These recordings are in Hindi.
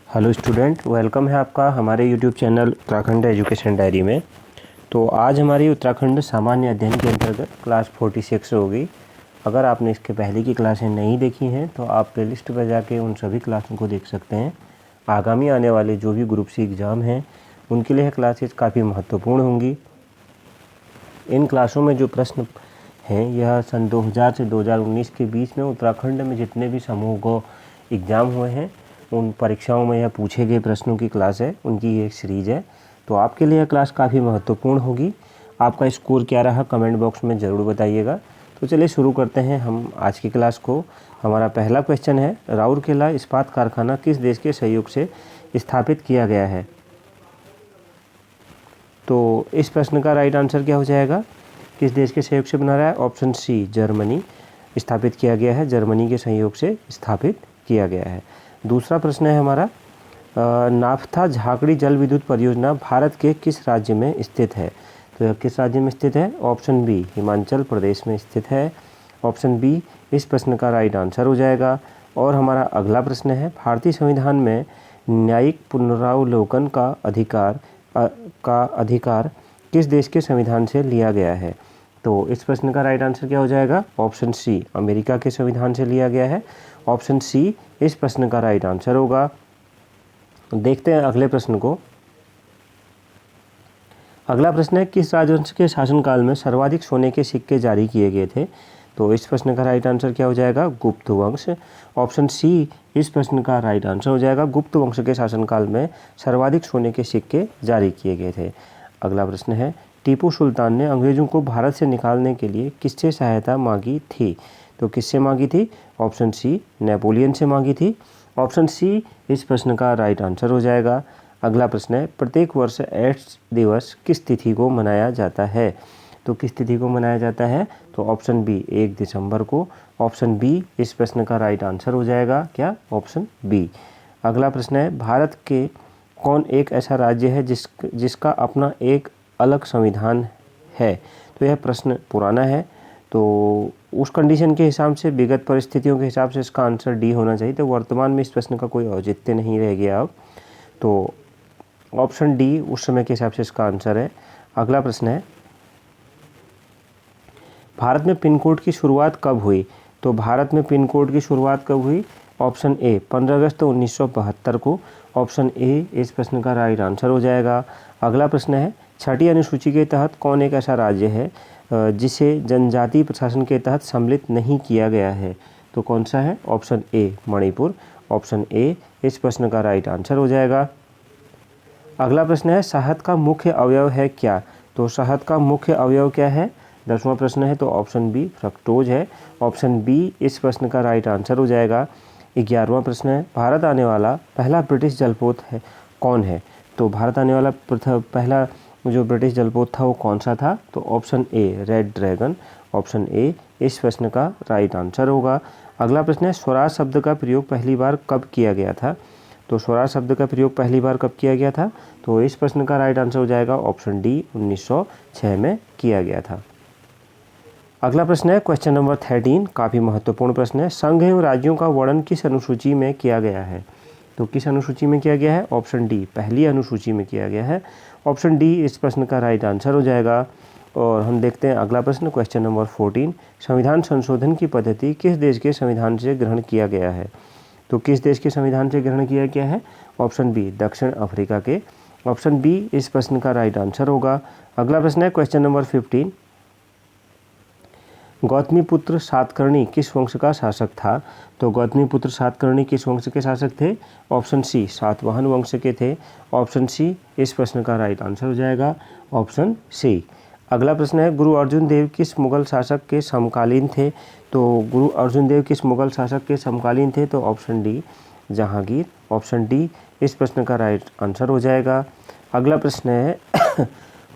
हेलो स्टूडेंट, वेलकम है आपका हमारे YouTube channel Uttarakhand education diary में। तो आज हमारी उत्तराखंड सामान्य अध्ययन के अंतर्गत क्लास 46 होगी। अगर आपने इसके पहले की क्लासें नहीं देखी हैं तो आप प्लेलिस्ट पर जाके उन सभी क्लासों को देख सकते हैं। आगामी आने वाले जो भी ग्रुप सी एग्ज़ाम हैं उनके लिए क्लासेस काफ़ी महत्वपूर्ण होंगी। इन क्लासों में जो प्रश्न हैं यह सन 2000 से 2019 के बीच में उत्तराखंड में जितने भी समूह को एग्ज़ाम हुए हैं उन परीक्षाओं में यह पूछे गए प्रश्नों की क्लास है, उनकी एक सीरीज़ है। तो आपके लिए यह क्लास काफ़ी महत्वपूर्ण होगी। आपका स्कोर क्या रहा कमेंट बॉक्स में ज़रूर बताइएगा। तो चलिए शुरू करते हैं हम आज की क्लास को। हमारा पहला क्वेश्चन है, राउरकेला इस्पात कारखाना किस देश के सहयोग से स्थापित किया गया है? तो इस प्रश्न का राइट आंसर क्या हो जाएगा? किस देश के सहयोग से बना रहा है? Option C, Germany. स्थापित किया गया है, जर्मनी के सहयोग से स्थापित किया गया है। दूसरा प्रश्न है हमारा, नाफ्था झाकड़ी जल विद्युत परियोजना भारत के किस राज्य में स्थित है? तो यह किस राज्य में स्थित है? ऑप्शन बी, हिमाचल प्रदेश में स्थित है। ऑप्शन बी इस प्रश्न का राइट आंसर हो जाएगा। और हमारा अगला प्रश्न है, भारतीय संविधान में न्यायिक पुनरावलोकन का अधिकार किस देश के संविधान से लिया गया है? तो इस प्रश्न का राइट आंसर क्या हो जाएगा? ऑप्शन सी, अमेरिका के संविधान से लिया गया है। ऑप्शन सी इस प्रश्न का राइट आंसर होगा। देखते हैं अगले प्रश्न को। अगला प्रश्न है, किस राजवंश के शासनकाल में सर्वाधिक सोने के सिक्के जारी किए गए थे? तो इस प्रश्न का राइट आंसर क्या हो जाएगा? गुप्त वंश। ऑप्शन सी इस प्रश्न का राइट आंसर हो जाएगा। गुप्त वंश के शासनकाल में सर्वाधिक सोने के सिक्के जारी किए गए थे। अगला प्रश्न है, टीपू सुल्तान ने अंग्रेजों को भारत से निकालने के लिए किससे सहायता मांगी थी? तो किससे मांगी थी? ऑप्शन सी, नेपोलियन से मांगी थी। ऑप्शन सी इस प्रश्न का राइट आंसर हो जाएगा। अगला प्रश्न है, प्रत्येक वर्ष एड्स दिवस किस तिथि को मनाया जाता है? तो किस तिथि को मनाया जाता है? तो ऑप्शन बी, 1 दिसंबर को। ऑप्शन बी इस प्रश्न का राइट आंसर हो जाएगा। क्या? Option B. अगला प्रश्न है, भारत के कौन एक ऐसा राज्य है जिसका अपना एक अलग संविधान है? तो यह प्रश्न पुराना है, तो उस कंडीशन के हिसाब से, विगत परिस्थितियों के हिसाब से इसका आंसर डी होना चाहिए। तो वर्तमान में इस प्रश्न का कोई औचित्य नहीं रह गया अब, तो ऑप्शन डी उस समय के हिसाब से इसका आंसर है। अगला प्रश्न है, भारत में पिन कोड की शुरुआत कब हुई? तो भारत में पिन कोड की शुरुआत कब हुई? ऑप्शन ए, 15 अगस्त 1972 को। ऑप्शन ए इस प्रश्न का राइट आंसर हो जाएगा। अगला प्रश्न है, छठी अनुसूची के तहत कौन एक ऐसा राज्य है जिसे जनजातीय प्रशासन के तहत सम्मिलित नहीं किया गया है? तो कौन सा है? Option A, Manipur. Option A इस प्रश्न का राइट आंसर हो जाएगा। अगला प्रश्न है, शहद का मुख्य अवयव है क्या? तो शहद का मुख्य अवयव क्या है? 10वां प्रश्न है, तो ऑप्शन बी, फ्रक्टोज है। ऑप्शन बी इस प्रश्न का राइट आंसर हो जाएगा। 11वां प्रश्न है, भारत आने वाला पहला ब्रिटिश जलपोत है कौन है? तो भारत आने वाला पहला जो ब्रिटिश जलपोत था वो कौन सा था? तो option A, red dragon. Option A इस प्रश्न का राइट आंसर होगा। अगला प्रश्न है, स्वराज शब्द का प्रयोग पहली बार कब किया गया था? तो स्वराज शब्द का प्रयोग पहली बार कब किया गया था? तो इस प्रश्न का राइट आंसर हो जाएगा ऑप्शन डी, 1906 में किया गया था। अगला प्रश्न है, क्वेश्चन नंबर 13, काफ़ी महत्वपूर्ण प्रश्न है, संघ एवं राज्यों का वर्णन किस अनुसूची में किया गया है? तो किस अनुसूची में किया गया है? ऑप्शन डी, पहली अनुसूची में किया गया है। ऑप्शन डी इस प्रश्न का राइट आंसर हो जाएगा। और हम देखते हैं अगला प्रश्न, क्वेश्चन नंबर 14, संविधान संशोधन की पद्धति किस देश के संविधान से ग्रहण किया गया है? तो किस देश के संविधान से ग्रहण किया गया है? ऑप्शन बी, दक्षिण अफ्रीका के। ऑप्शन बी इस प्रश्न का राइट आंसर होगा। अगला प्रश्न है, क्वेश्चन नंबर 15, गौतमीपुत्र सातकर्णी किस वंश का शासक था? तो गौतमीपुत्र सातकर्णी किस वंश के शासक थे? ऑप्शन सी, सातवाहन वंश के थे। ऑप्शन सी इस प्रश्न का राइट आंसर हो जाएगा। Option C. अगला प्रश्न है, गुरु अर्जुन देव किस मुगल शासक के समकालीन थे? तो गुरु अर्जुन देव किस मुगल शासक के समकालीन थे? तो option D, Jahangir. Option D इस प्रश्न का राइट आंसर हो जाएगा। अगला प्रश्न है,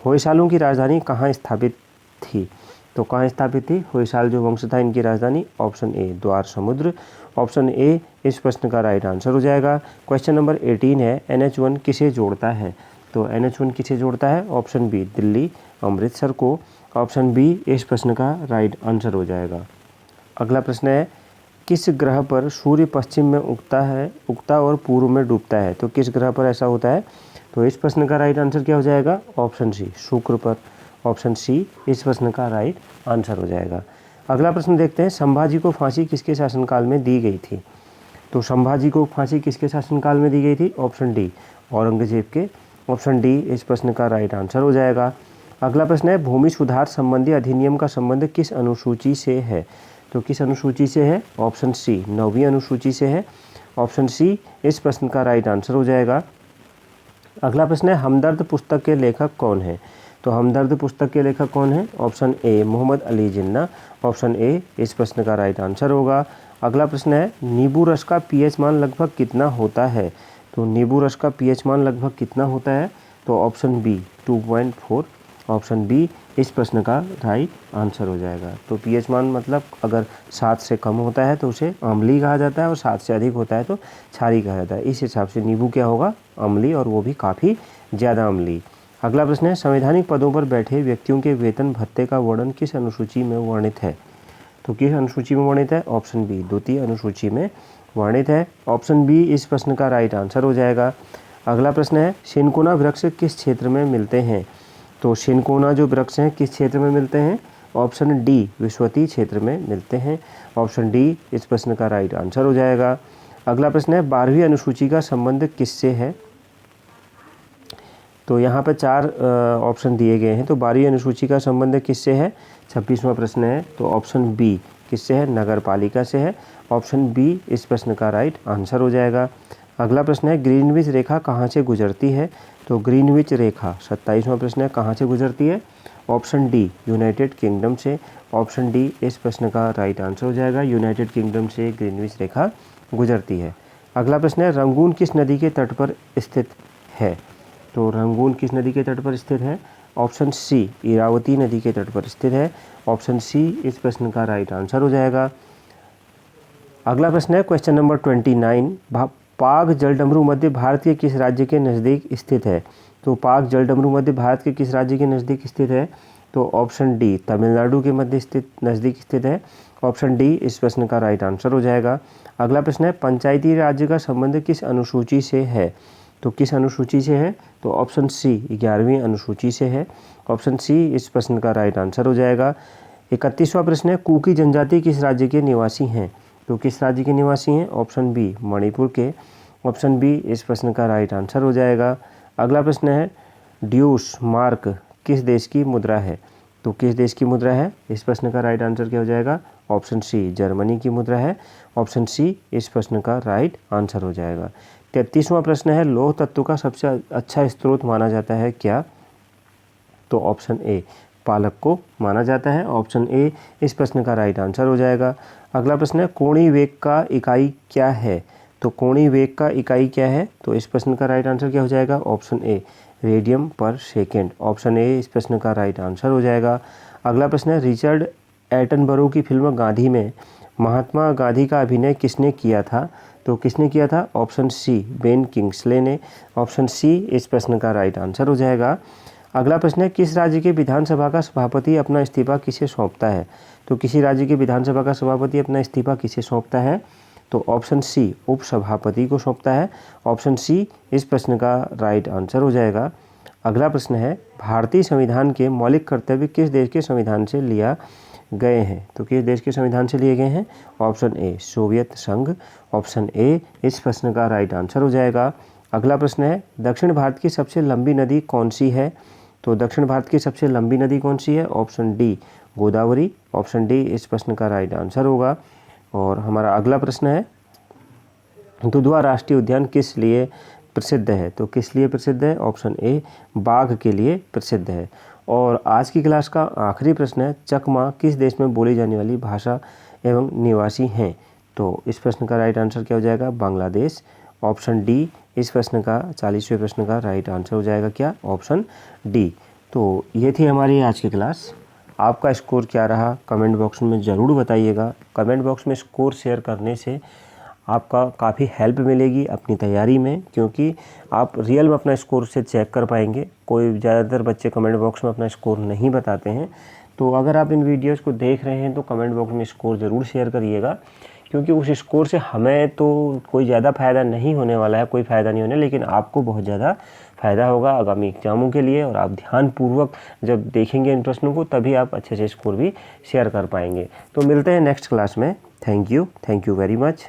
होयसालों की राजधानी कहाँ स्थापित थी? तो कहाँ स्थापित थी होयसाल जो वंश था, इनकी राजधानी? ऑप्शन ए, द्वार समुद्र। ऑप्शन ए इस प्रश्न का राइट आंसर हो जाएगा। क्वेश्चन नंबर 18 है, NH1 किसे जोड़ता है? तो NH1 किसे जोड़ता है? ऑप्शन बी, दिल्ली अमृतसर को। ऑप्शन बी इस प्रश्न का राइट आंसर हो जाएगा। अगला प्रश्न है, किस ग्रह पर सूर्य पश्चिम में उगता और पूर्व में डूबता है? तो किस ग्रह पर ऐसा होता है? तो इस प्रश्न का राइट आंसर क्या हो जाएगा? ऑप्शन सी, शुक्र पर। ऑप्शन सी इस प्रश्न का राइट आंसर हो जाएगा। अगला प्रश्न देखते हैं, संभाजी को फांसी किसके शासनकाल में दी गई थी? तो संभाजी को फांसी किसके शासनकाल में दी गई थी? ऑप्शन डी, औरंगजेब के। ऑप्शन डी इस प्रश्न का राइट आंसर हो जाएगा। अगला प्रश्न है, भूमि सुधार संबंधी अधिनियम का संबंध किस अनुसूची से है? तो किस अनुसूची से है? ऑप्शन सी, 9वीं अनुसूची से है। ऑप्शन सी इस प्रश्न का राइट आंसर हो जाएगा। अगला प्रश्न है, हमदर्द पुस्तक के लेखक कौन है? तो हमदर्द पुस्तक के लेखक कौन है? Option A, Mohammad Ali Jinnah. Option A इस प्रश्न का राइट आंसर होगा। अगला प्रश्न है, नींबू रस का पीएच मान लगभग कितना होता है? तो नींबू रस का पीएच मान लगभग कितना होता है? तो ऑप्शन बी, 2.4। ऑप्शन बी इस प्रश्न का राइट आंसर हो जाएगा। तो पीएच मान मतलब अगर 7 से कम होता है तो उसे अम्लीय कहा जाता है और 7 से अधिक होता है तो क्षारीय कहा जाता है। इस हिसाब से नींबू क्या होगा? अम्लीय, और वो भी काफ़ी ज़्यादा अम्लीय। अगला प्रश्न है, संवैधानिक पदों पर बैठे व्यक्तियों के वेतन भत्ते का वर्णन किस अनुसूची में वर्णित है? तो किस अनुसूची में वर्णित है? ऑप्शन बी, द्वितीय अनुसूची में वर्णित है। ऑप्शन बी इस प्रश्न का राइट आंसर हो जाएगा। अगला प्रश्न है, सिनकोना वृक्ष किस क्षेत्र में मिलते हैं? तो सिनकोना जो वृक्ष हैं किस क्षेत्र में मिलते हैं? ऑप्शन डी, विश्वती क्षेत्र में मिलते हैं। ऑप्शन डी इस प्रश्न का राइट आंसर हो जाएगा। अगला प्रश्न है, 12वीं अनुसूची का संबंध किससे है? तो यहाँ पर 4 ऑप्शन दिए गए हैं। तो 12वीं अनुसूची का संबंध किससे है? 26वां प्रश्न है। तो ऑप्शन बी किससे है? नगर पालिका से है। ऑप्शन बी इस प्रश्न का राइट आंसर हो जाएगा। अगला प्रश्न है, ग्रीनविच रेखा कहाँ से गुजरती है? तो ग्रीनविच रेखा 27वां प्रश्न है, कहाँ से गुजरती है? ऑप्शन डी, यूनाइटेड किंगडम से। ऑप्शन डी इस प्रश्न का राइट आंसर हो जाएगा। यूनाइटेड किंगडम से ग्रीनविच रेखा गुजरती है। अगला प्रश्न है, रंगून किस नदी के तट पर स्थित है? तो रंगून किस नदी के तट पर स्थित है? ऑप्शन सी, इरावती नदी के तट पर स्थित है। ऑप्शन सी इस प्रश्न का राइट आंसर हो जाएगा। अगला प्रश्न है, क्वेश्चन नंबर 29, पाक जलडमरू मध्य भारत के किस राज्य के नज़दीक स्थित है? तो पाक जलडमरू मध्य भारत के किस राज्य के नज़दीक स्थित है? तो ऑप्शन डी, तमिलनाडु के मध्य नज़दीक स्थित है। ऑप्शन डी इस प्रश्न का राइट आंसर हो जाएगा। अगला प्रश्न है, पंचायती राज्य का संबंध किस अनुसूची से है? तो किस अनुसूची से है? तो ऑप्शन सी, 11वीं अनुसूची से है। ऑप्शन सी इस प्रश्न का राइट आंसर हो जाएगा। 31वां प्रश्न है, कुकी जनजाति किस राज्य के निवासी हैं? तो किस राज्य के निवासी हैं? ऑप्शन बी, मणिपुर के। ऑप्शन बी इस प्रश्न का राइट आंसर हो जाएगा। अगला प्रश्न है, ड्यूस मार्क किस देश की मुद्रा है? तो किस देश की मुद्रा है? इस प्रश्न का राइट आंसर क्या हो जाएगा? ऑप्शन सी, जर्मनी की मुद्रा है। ऑप्शन सी इस प्रश्न का राइट आंसर हो जाएगा। 33वां प्रश्न है, लौह तत्व का सबसे अच्छा स्रोत माना जाता है क्या? तो ऑप्शन ए, पालक को माना जाता है। ऑप्शन ए इस प्रश्न का राइट आंसर हो जाएगा। अगला प्रश्न है, कोणीय वेग का इकाई क्या है? तो कोणीय वेग का इकाई क्या है? तो इस प्रश्न का राइट आंसर क्या हो जाएगा? ऑप्शन ए, रेडियन पर सेकेंड। ऑप्शन ए इस प्रश्न का राइट आंसर हो जाएगा। अगला प्रश्न है, रिचर्ड एटनबरो की फिल्म गांधी में महात्मा गांधी का अभिनय किसने किया था? तो किसने किया था? ऑप्शन सी, बेन किंग्सले ने। ऑप्शन सी इस प्रश्न का राइट आंसर हो जाएगा। अगला प्रश्न है, किस राज्य के विधानसभा का सभापति अपना इस्तीफा किसे सौंपता है? तो किसी राज्य के विधानसभा का सभापति अपना इस्तीफा किसे सौंपता है? तो ऑप्शन सी, उपसभापति को सौंपता है। ऑप्शन सी इस प्रश्न का राइट आंसर हो जाएगा। अगला प्रश्न है, भारतीय संविधान के मौलिक कर्तव्य किस देश के संविधान से लिया गए हैं? तो किस देश के संविधान से लिए गए हैं? ऑप्शन ए, सोवियत संघ। ऑप्शन ए इस प्रश्न का राइट आंसर हो जाएगा। अगला प्रश्न है, दक्षिण भारत की सबसे लंबी नदी कौन सी है? तो दक्षिण भारत की सबसे लंबी नदी कौन सी है? Option D, Godavari. Option D इस प्रश्न का राइट आंसर होगा। और हमारा अगला प्रश्न है, दुधवा राष्ट्रीय उद्यान किस लिए प्रसिद्ध है? तो किस लिए प्रसिद्ध है? ऑप्शन ए, बाघ के लिए प्रसिद्ध है। और आज की क्लास का आखिरी प्रश्न है, चकमा किस देश में बोली जाने वाली भाषा एवं निवासी हैं? तो इस प्रश्न का राइट आंसर क्या हो जाएगा? बांग्लादेश। ऑप्शन डी इस प्रश्न का 40वें प्रश्न का राइट आंसर हो जाएगा क्या? Option D. तो ये थी हमारी आज की क्लास। आपका स्कोर क्या रहा कमेंट बॉक्स में ज़रूर बताइएगा। कमेंट बॉक्स में स्कोर शेयर करने से आपका काफ़ी हेल्प मिलेगी अपनी तैयारी में, क्योंकि आप रियल में अपना स्कोर से चेक कर पाएंगे। कोई ज़्यादातर बच्चे कमेंट बॉक्स में अपना स्कोर नहीं बताते हैं। तो अगर आप इन वीडियोस को देख रहे हैं तो कमेंट बॉक्स में स्कोर ज़रूर शेयर करिएगा, क्योंकि उस स्कोर से हमें तो कोई ज़्यादा फ़ायदा नहीं होने वाला है, कोई फ़ायदा नहीं होने, लेकिन आपको बहुत ज़्यादा फ़ायदा होगा आगामी एग्जामों के लिए। और आप ध्यानपूर्वक जब देखेंगे इन प्रश्नों को तभी आप अच्छे से स्कोर भी शेयर कर पाएंगे। तो मिलते हैं नेक्स्ट क्लास में। Thank you very much.